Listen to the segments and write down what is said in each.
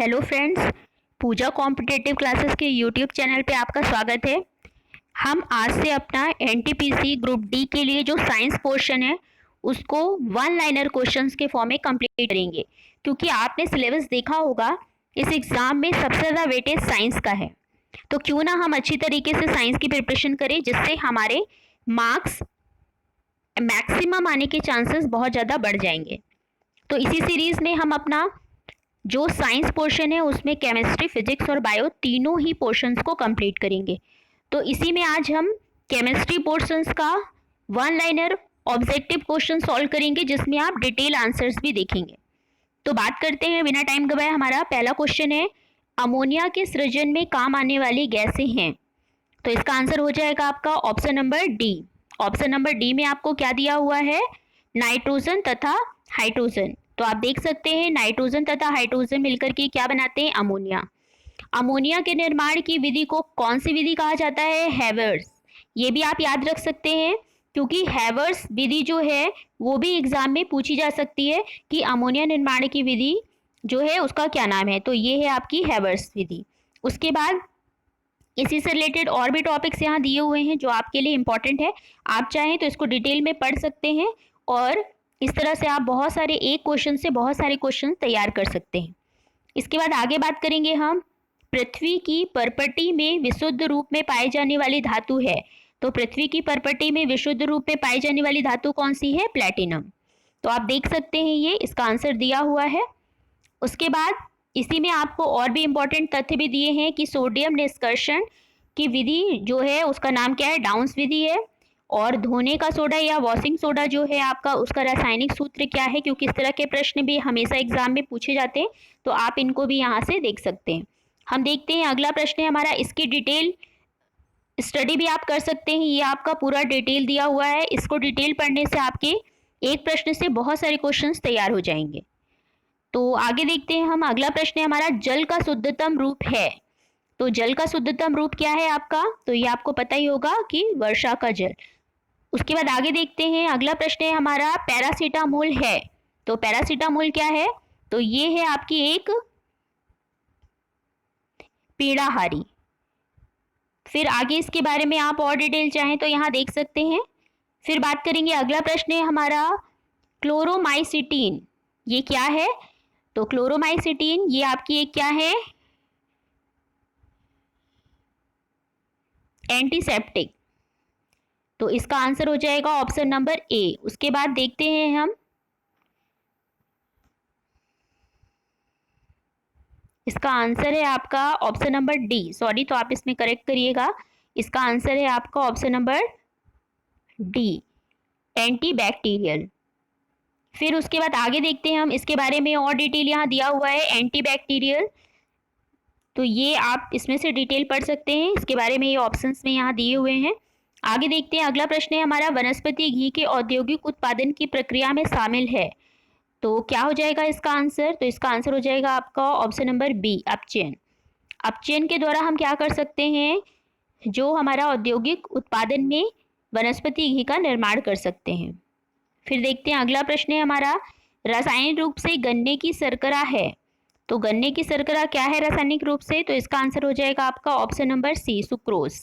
Hello friends, पूजा competitive classes के YouTube channel पे आपका स्वागत है। हम आज से अपना एनटीपीसी ग्रुप डी के लिए जो साइंस पोर्शन है उसको वन लाइनर क्वेश्चंस के फॉर्म में कंप्लीट करेंगे, क्योंकि आपने सिलेबस देखा होगा इस एग्ज़ाम में सबसे ज़्यादा वेटेज साइंस का है। तो क्यों ना हम अच्छी तरीके से साइंस की प्रिपरेशन करें, जिससे हमारे मार्क्स मैक्सिमम आने के चांसेस बहुत ज़्यादा बढ़ जाएंगे। तो इसी सीरीज़ में हम अपना जो साइंस पोर्शन है उसमें केमिस्ट्री, फिजिक्स और बायो तीनों ही पोर्शंस को कंप्लीट करेंगे। तो इसी में आज हम केमिस्ट्री पोर्शंस का one liner objective question solve करेंगे, जिसमें आप डिटेल आंसर्स भी देखेंगे। तो बात करते हैं बिना टाइम गवाए। हमारा पहला क्वेश्चन है, अमोनिया के सृजन में काम आने वाली गैसें हैं। तो इसका आंसर हो जाएगा आपका option number D. Option number D में आपको क्या दिया हुआ है? नाइट्रोजन तथा हाइड्रोजन। तो आप देख सकते हैं नाइट्रोजन तथा हाइड्रोजन मिलकर के क्या बनाते हैं? अमोनिया। अमोनिया के निर्माण की विधि को कौन सी विधि कहा जाता है? हैवर्स। ये भी आप याद रख सकते हैं, क्योंकि हैवर्स विधि जो है वो भी एग्जाम में पूछी जा सकती है कि अमोनिया निर्माण की विधि जो है उसका क्या नाम है। तो ये है आपकी हैवर्स विधि। उसके बाद इसी से रिलेटेड और भी टॉपिक्स यहाँ दिए हुए हैं जो आपके लिए इंपॉर्टेंट है। आप चाहें तो इसको डिटेल में पढ़ सकते हैं और इस तरह से आप बहुत सारे एक क्वेश्चन से बहुत सारे क्वेश्चन तैयार कर सकते हैं। इसके बाद आगे बात करेंगे हम, पृथ्वी की परपटी में विशुद्ध रूप में पाई जाने वाली धातु है। तो पृथ्वी की परपटी में विशुद्ध रूप में पाई जाने वाली धातु कौन सी है? प्लैटिनम। तो आप देख सकते हैं ये इसका आंसर दिया हुआ है। उसके बाद इसी में आपको और भी इम्पोर्टेंट तथ्य भी दिए हैं कि सोडियम निष्कर्षण की विधि जो है उसका नाम क्या है? डाउन्स विधि है। और धोने का सोडा या वॉशिंग सोडा जो है आपका, उसका रासायनिक सूत्र क्या है? क्योंकि इस तरह के प्रश्न भी हमेशा एग्जाम में पूछे जाते हैं, तो आप इनको भी यहाँ से देख सकते हैं। हम देखते हैं अगला प्रश्न है हमारा, इसकी डिटेल स्टडी भी आप कर सकते हैं। ये आपका पूरा डिटेल दिया हुआ है। इसको डिटेल पढ़ने से आपके एक प्रश्न से बहुत सारे क्वेश्चंस तैयार हो जाएंगे। तो आगे देखते हैं हम, अगला प्रश्न है हमारा, जल का शुद्धतम रूप है। तो जल का शुद्धतम रूप क्या है आपका? तो ये आपको पता ही होगा कि वर्षा का जल। उसके बाद आगे देखते हैं, अगला प्रश्न है हमारा, पैरासीटामोल है। तो पैरासीटामोल क्या है? तो ये है आपकी एक पीड़ाहारी। फिर आगे इसके बारे में आप और डिटेल चाहें तो यहाँ देख सकते हैं। फिर बात करेंगे, अगला प्रश्न है हमारा, क्लोरोमाइसिटीन ये क्या है? तो क्लोरोमाइसिटीन ये आपकी एक क्या है? एंटीसेप्टिक। तो इसका आंसर हो जाएगा ऑप्शन नंबर ए। उसके बाद देखते हैं हम, इसका आंसर है आपका ऑप्शन नंबर डी। सॉरी, तो आप इसमें करेक्ट करिएगा। इसका आंसर है आपका ऑप्शन नंबर डी, एंटीबैक्टीरियल। फिर उसके बाद आगे देखते हैं हम, इसके बारे में और डिटेल यहाँ दिया हुआ है, एंटीबैक्टीरियल। तो ये आप इसमें से डिटेल पढ़ सकते हैं, इसके बारे में ये ऑप्शंस में यहाँ दिए हुए हैं। आगे देखते हैं, अगला प्रश्न है हमारा, वनस्पति घी के औद्योगिक उत्पादन की प्रक्रिया में शामिल है। तो क्या हो जाएगा इसका आंसर? तो इसका आंसर हो जाएगा आपका ऑप्शन नंबर बी, अपचयन। अपचयन के द्वारा हम क्या कर सकते हैं? जो हमारा औद्योगिक उत्पादन में वनस्पति घी का निर्माण कर सकते हैं। फिर देखते हैं अगला प्रश्न है हमारा, रासायनिक रूप से गन्ने की शर्करा है। तो गन्ने की शर्करा क्या है रासायनिक रूप से? तो इसका आंसर हो जाएगा आपका ऑप्शन नंबर सी, सुक्रोज।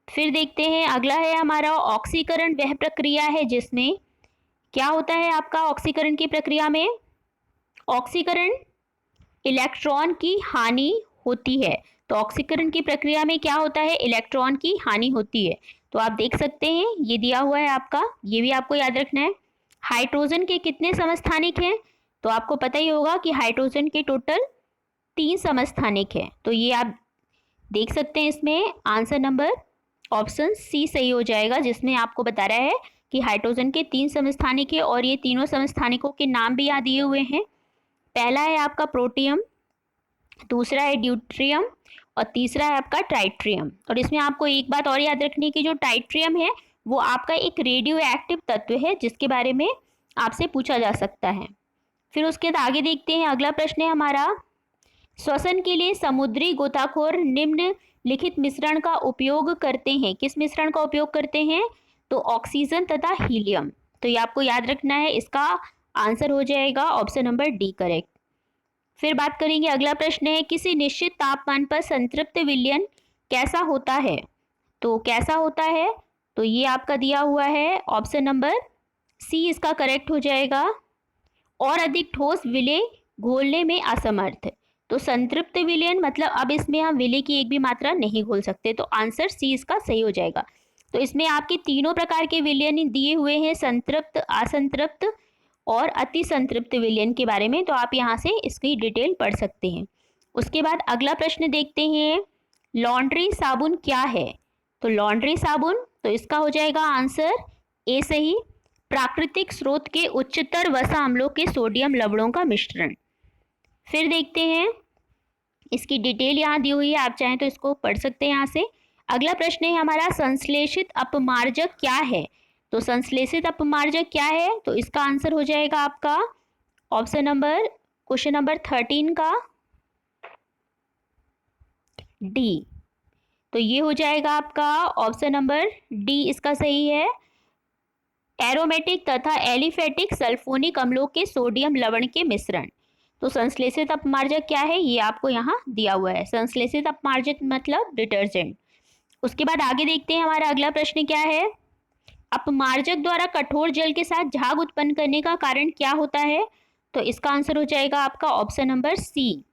फिर देखते हैं अगला है हमारा, ऑक्सीकरण वह प्रक्रिया है जिसमें क्या होता है आपका? ऑक्सीकरण की प्रक्रिया में ऑक्सीकरण इलेक्ट्रॉन की हानि होती है। तो ऑक्सीकरण की प्रक्रिया में क्या होता है? इलेक्ट्रॉन की हानि होती है। तो आप देख सकते हैं ये दिया हुआ है आपका, ये भी आपको याद रखना है। हाइड्रोजन के कितने समस्थानिक हैं? तो आपको पता ही होगा कि हाइड्रोजन के टोटल 3 समस्थानिक हैं। तो ये आप देख सकते हैं, इसमें आंसर नंबर ऑप्शन सी सही हो जाएगा, जिसमें आपको बता रहा है कि हाइड्रोजन के 3 समस्थानिक है और ये तीनों समस्थानिकों के नाम भी यहाँ दिए हुए हैं। पहला है आपका प्रोटियम, दूसरा है ड्यूट्रियम और तीसरा है आपका ट्राइट्रियम। और इसमें आपको एक बात और याद रखनी है कि जो ट्राइट्रियम है वो आपका एक रेडियो एक्टिव तत्व है, जिसके बारे में आपसे पूछा जा सकता है। फिर उसके बाद आगे देखते हैं, अगला प्रश्न है हमारा, श्वसन के लिए समुद्री गोताखोर निम्नलिखित मिश्रण का उपयोग करते हैं। किस मिश्रण का उपयोग करते हैं? तो ऑक्सीजन तथा हीलियम। तो ये आपको याद रखना है, इसका आंसर हो जाएगा ऑप्शन नंबर डी, करेक्ट। फिर बात करेंगे, अगला प्रश्न है किसी निश्चित तापमान पर संतृप्त विलयन कैसा होता है। तो कैसा होता है, तो ये आपका दिया हुआ है ऑप्शन नंबर सी इसका करेक्ट हो जाएगा। और अधिक ठोस विलय घोलने में असमर्थ। तो संतृप्त विलयन मतलब अब इसमें हम विलय की एक भी मात्रा नहीं घोल सकते, तो आंसर सी इसका सही हो जाएगा। तो इसमें आपके तीनों प्रकार के विलयन दिए हुए हैं, संतृप्त, असंतृप्त और अति संतृप्त विलयन के बारे में, तो आप यहाँ से इसकी डिटेल पढ़ सकते हैं। उसके बाद अगला प्रश्न देखते हैं, लॉन्ड्री साबुन क्या है। तो लॉन्ड्री साबुन, तो इसका हो जाएगा आंसर ए सही, प्राकृतिक स्रोत के उच्चतर वसा अम्लों के सोडियम लवणों का मिश्रण। फिर देखते हैं, इसकी डिटेल यहाँ दी हुई है, आप चाहें तो इसको पढ़ सकते हैं यहाँ से। अगला प्रश्न है हमारा, संश्लेषित अपमार्जक क्या है। तो संश्लेषित अपमार्जक क्या है, तो इसका आंसर हो जाएगा आपका ऑप्शन नंबर, क्वेश्चन नंबर 13 का डी। तो ये हो जाएगा आपका ऑप्शन नंबर डी इसका सही है, एरोमेटिक तथा एलिफेटिक सल्फोनिक अम्लों के सोडियम लवण के मिश्रण। तो संश्लेषित अपमार्जक क्या है, ये आपको यहाँ दिया हुआ है, संश्लेषित अपमार्जक मतलब डिटर्जेंट। उसके बाद आगे देखते हैं, हमारा अगला प्रश्न क्या है, अपमार्जक द्वारा कठोर जल के साथ झाग उत्पन्न करने का कारण क्या होता है। तो इसका आंसर हो जाएगा आपका ऑप्शन नंबर सी,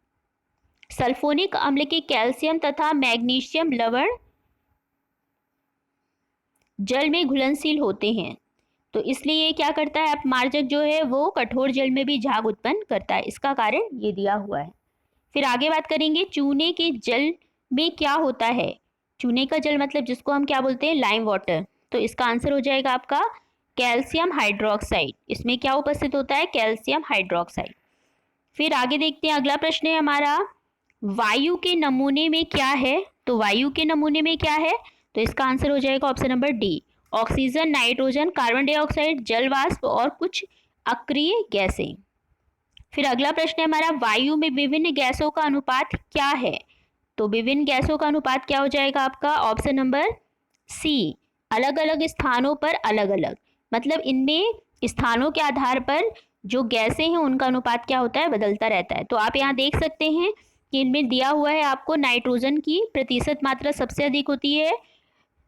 सल्फोनिक अम्ल के कैल्शियम तथा मैग्नीशियम लवण जल में घुलनशील होते हैं, तो इसलिए ये क्या करता है, अपमार्जक जो है वो कठोर जल में भी झाग उत्पन्न करता है, इसका कारण ये दिया हुआ है। फिर आगे बात करेंगे, चूने के जल में क्या होता है। चूने का जल मतलब जिसको हम क्या बोलते हैं, लाइम वाटर। तो इसका आंसर हो जाएगा आपका कैल्शियम हाइड्रोक्साइड, इसमें क्या उपस्थित होता है, कैल्शियम हाइड्रोक्साइड। फिर आगे देखते हैं, अगला प्रश्न है हमारा, वायु के नमूने में क्या है। तो वायु के नमूने में क्या है, तो इसका आंसर हो जाएगा option number D, oxygen, nitrogen, carbon dioxide, जल वाष्प और कुछ अक्रिय गैसें। फिर अगला प्रश्न है हमारा, वायु में विभिन्न गैसों का अनुपात क्या है। तो विभिन्न गैसों का अनुपात क्या हो जाएगा आपका ऑप्शन नंबर सी, अलग अलग स्थानों पर अलग अलग, मतलब इनमें स्थानों के आधार पर जो गैसें हैं उनका अनुपात क्या होता है, बदलता रहता है। तो आप यहाँ देख सकते हैं कि इनमें दिया हुआ है आपको नाइट्रोजन की प्रतिशत मात्रा सबसे अधिक होती है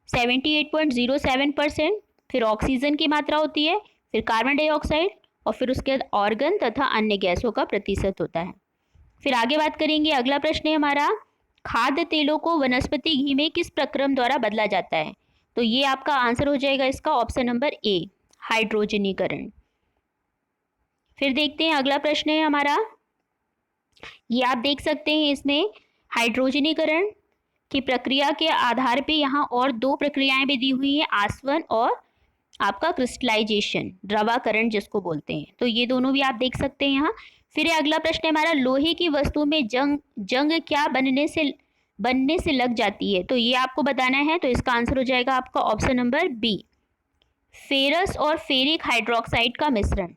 78.07%, फिर ऑक्सीजन की मात्रा होती है, फिर कार्बन डाइऑक्साइड और फिर उसके बाद ऑर्गन तथा अन्य गैसों का प्रतिशत होता है। फिर आगे बात करेंगे, अगला प्रश्न है हमारा, खाद्य तेलों को वनस्पति घी में किस प्रक्रम द्वारा बदला जाता है। तो ये आपका आंसर हो जाएगा इसका ऑप्शन नंबर ए, हाइड्रोजनीकरण। फिर देखते हैं अगला प्रश्न है हमारा, ये आप देख सकते हैं इसमें हाइड्रोजनीकरण की प्रक्रिया के आधार पे यहाँ और दो प्रक्रियाएं भी दी हुई हैं, आसवन और आपका क्रिस्टलाइजेशन, द्रवाकरण जिसको बोलते हैं, तो ये दोनों भी आप देख सकते हैं यहाँ। फिर अगला प्रश्न है हमारा, लोहे की वस्तु में जंग क्या बनने से लग जाती है। तो ये आपको बताना है, तो इसका आंसर हो जाएगा आपका ऑप्शन नंबर बी, फेरस और फेरिक हाइड्रोक्साइड का मिश्रण।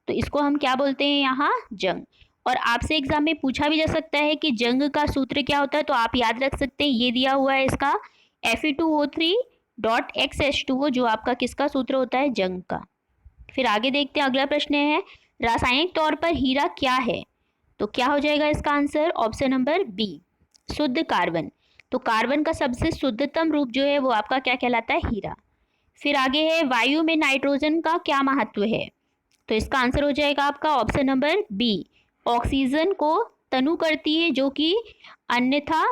तो इसको हम क्या बोलते हैं यहाँ, जंग। और आपसे एग्जाम में पूछा भी जा सकता है कि जंग का सूत्र क्या होता है, तो आप याद रख सकते हैं, ये दिया हुआ है इसका Fe2O3.XH2O, जो आपका किसका सूत्र होता है, जंग का। फिर आगे देखते हैं, अगला प्रश्न है, रासायनिक तौर पर हीरा क्या है। तो क्या हो जाएगा इसका आंसर ऑप्शन नंबर बी, शुद्ध कार्बन। तो कार्बन का सबसे शुद्धतम रूप जो है वो आपका क्या कहलाता है, हीरा। फिर आगे है, वायु में नाइट्रोजन का क्या महत्व है। तो इसका आंसर हो जाएगा आपका ऑप्शन नंबर बी, ऑक्सीजन को तनु करती है, जो कि अन्यथा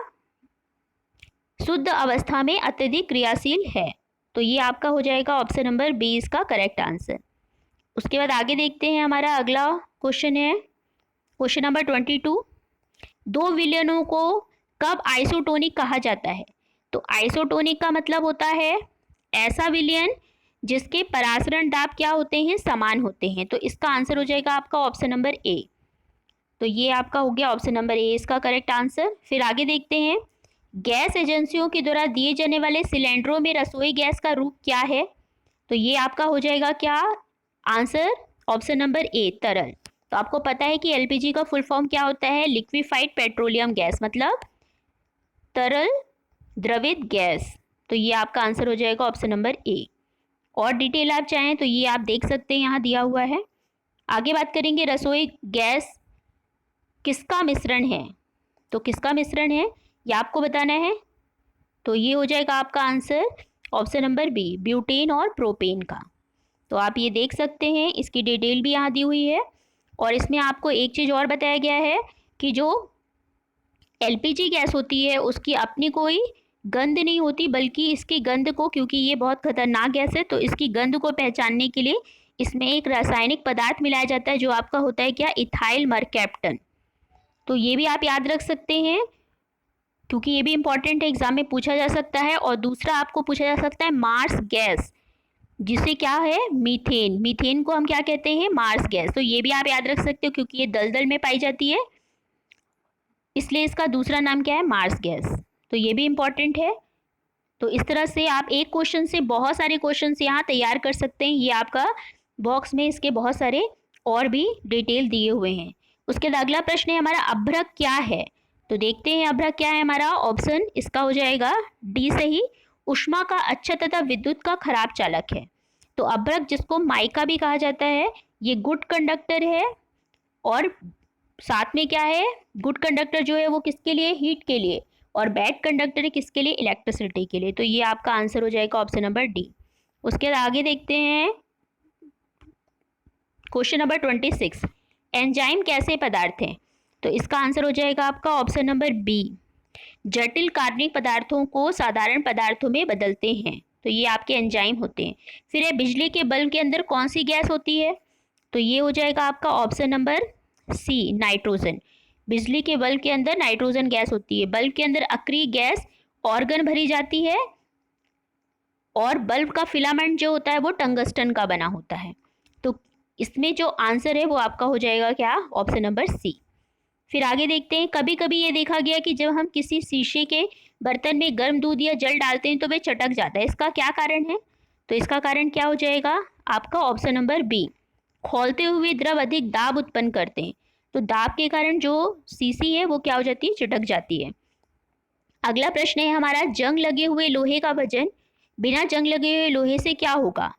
शुद्ध अवस्था में अत्यधिक क्रियाशील है। तो ये आपका हो जाएगा ऑप्शन नंबर बी इसका करेक्ट आंसर। उसके बाद आगे देखते हैं, हमारा अगला क्वेश्चन है क्वेश्चन नंबर 22, दो विलयनों को कब आइसोटोनिक कहा जाता है। तो आइसोटोनिक का मतलब होता है ऐसा विलयन जिसके परासरण दाब क्या होते हैं, समान होते हैं। तो इसका आंसर हो जाएगा आपका ऑप्शन नंबर ए। तो ये आपका हो गया ऑप्शन नंबर ए इसका करेक्ट आंसर। फिर आगे देखते हैं, गैस एजेंसियों के द्वारा दिए जाने वाले सिलेंडरों में रसोई गैस का रूप क्या है। तो ये आपका हो जाएगा क्या आंसर, ऑप्शन नंबर ए, तरल। तो आपको पता है कि एलपीजी का फुल फॉर्म क्या होता है, लिक्विफाइड पेट्रोलियम गैस, मतलब तरल द्रवित गैस। तो ये आपका आंसर हो जाएगा ऑप्शन नंबर ए। और डिटेल आप चाहें तो ये आप देख सकते हैं, यहाँ दिया हुआ है। आगे बात करेंगे, रसोई गैस किसका मिश्रण है? तो किसका मिश्रण है ये आपको बताना है। तो ये हो जाएगा आपका answer option number B, butane और प्रोपेन का। तो आप ये देख सकते हैं, इसकी डिटेल भी यहाँ दी हुई है। और इसमें आपको एक चीज़ और बताया गया है कि जो एलपीजी गैस होती है उसकी अपनी कोई गंध नहीं होती, बल्कि इसकी गंध को, क्योंकि ये बहुत खतरनाक गैस है, तो इसकी गंध को पहचानने के लिए इसमें एक रासायनिक पदार्थ मिलाया जाता है जो आपका होता है क्या, इथाइल मरकैप्टन। तो ये भी आप याद रख सकते हैं क्योंकि ये भी इंपॉर्टेंट है, एग्जाम में पूछा जा सकता है। और दूसरा आपको पूछा जा सकता है मार्स गैस, जिसे क्या है, मीथेन। मीथेन को हम क्या कहते हैं, मार्स गैस। तो ये भी आप याद रख सकते हो क्योंकि ये दलदल में पाई जाती है, इसलिए इसका दूसरा नाम क्या है, मार्स गैस। तो ये भी इम्पॉर्टेंट है। तो इस तरह से आप एक क्वेश्चन से बहुत सारे क्वेश्चन यहाँ तैयार कर सकते हैं। ये आपका बॉक्स में इसके बहुत सारे और भी डिटेल दिए हुए हैं। उसके बाद अगला प्रश्न है हमारा, अभ्रक क्या है? तो देखते हैं अभ्रक क्या है हमारा। ऑप्शन इसका हो जाएगा डी सही, ऊष्मा का अच्छा तथा विद्युत का खराब चालक है। तो अभ्रक, जिसको माइका भी कहा जाता है, ये गुड कंडक्टर है। और साथ में क्या है, गुड कंडक्टर जो है वो किसके लिए, हीट के लिए, और बैड कंडक्टर है किसके लिए, इलेक्ट्रिसिटी के लिए। तो ये आपका आंसर हो जाएगा ऑप्शन नंबर डी। उसके बाद आगे देखते हैं क्वेश्चन नंबर 26, एंजाइम कैसे पदार्थ हैं? तो इसका आंसर हो जाएगा आपका ऑप्शन नंबर बी, जटिल कार्बनिक पदार्थों को साधारण पदार्थों में बदलते हैं। तो ये आपके एंजाइम होते हैं। फिर है, बिजली के बल्ब के अंदर कौन सी गैस होती है? तो ये हो जाएगा आपका ऑप्शन नंबर सी, नाइट्रोजन। बिजली के बल्ब के अंदर नाइट्रोजन गैस होती है। बल्ब के अंदर अक्रिय गैस ऑर्गन भरी जाती है, और बल्ब का फिलामेंट जो होता है वो टंगस्टन का बना होता है। तो इसमें जो आंसर है वो आपका हो जाएगा क्या, ऑप्शन नंबर सी। फिर आगे देखते हैं, कभी कभी ये देखा गया कि जब हम किसी शीशे के बर्तन में गर्म दूध या जल डालते हैं तो वह चटक जाता है, इसका क्या कारण है? तो इसका कारण क्या हो जाएगा आपका ऑप्शन नंबर बी, खौलते हुए द्रव अधिक दाब उत्पन्न करते हैं। तो दाब के कारण जो शीशी है वो क्या हो जाती है, चिटक जाती है। अगला प्रश्न है हमारा, जंग लगे हुए लोहे का वजन बिना जंग लगे हुए लोहे से क्या होगा?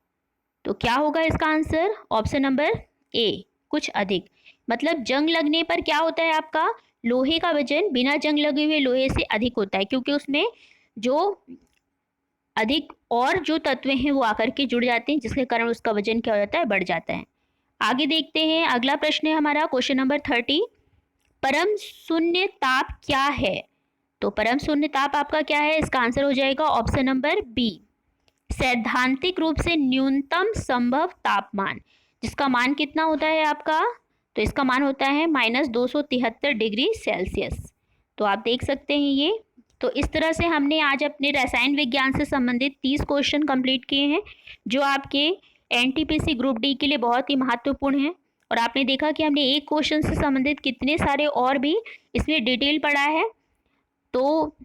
तो क्या होगा इसका आंसर, ऑप्शन नंबर ए, कुछ अधिक। मतलब जंग लगने पर क्या होता है, आपका लोहे का वजन बिना जंग लगे हुए लोहे से अधिक होता है, क्योंकि उसमें जो अधिक और जो तत्व हैं वो आकर के जुड़ जाते हैं, जिसके कारण उसका वजन क्या हो जाता है, बढ़ जाता है। आगे देखते हैं, अगला प्रश्न है हमारा क्वेश्चन नंबर 30, परम शून्य ताप क्या है? तो परम शून्य ताप आपका क्या है, इसका आंसर हो जाएगा ऑप्शन नंबर बी, सैद्धांतिक रूप से न्यूनतम संभव तापमान, जिसका मान कितना होता है आपका, तो इसका मान होता है -273 डिग्री सेल्सियस। तो आप देख सकते हैं ये। तो इस तरह से हमने आज अपने रसायन विज्ञान से संबंधित 30 क्वेश्चन कंप्लीट किए हैं, जो आपके एनटीपीसी ग्रुप डी के लिए बहुत ही महत्वपूर्ण है। और आपने देखा कि हमने एक क्वेश्चन से संबंधित कितने सारे और भी इसमें डिटेल पढ़ा है। तो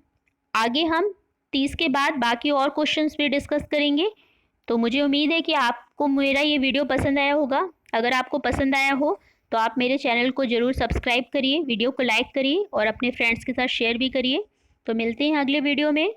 आगे हम 30 के बाद बाकी और क्वेश्चंस भी डिस्कस करेंगे। तो मुझे उम्मीद है कि आपको मेरा ये वीडियो पसंद आया होगा। अगर आपको पसंद आया हो तो आप मेरे चैनल को ज़रूर सब्सक्राइब करिए, वीडियो को लाइक करिए और अपने फ्रेंड्स के साथ शेयर भी करिए। तो मिलते हैं अगले वीडियो में।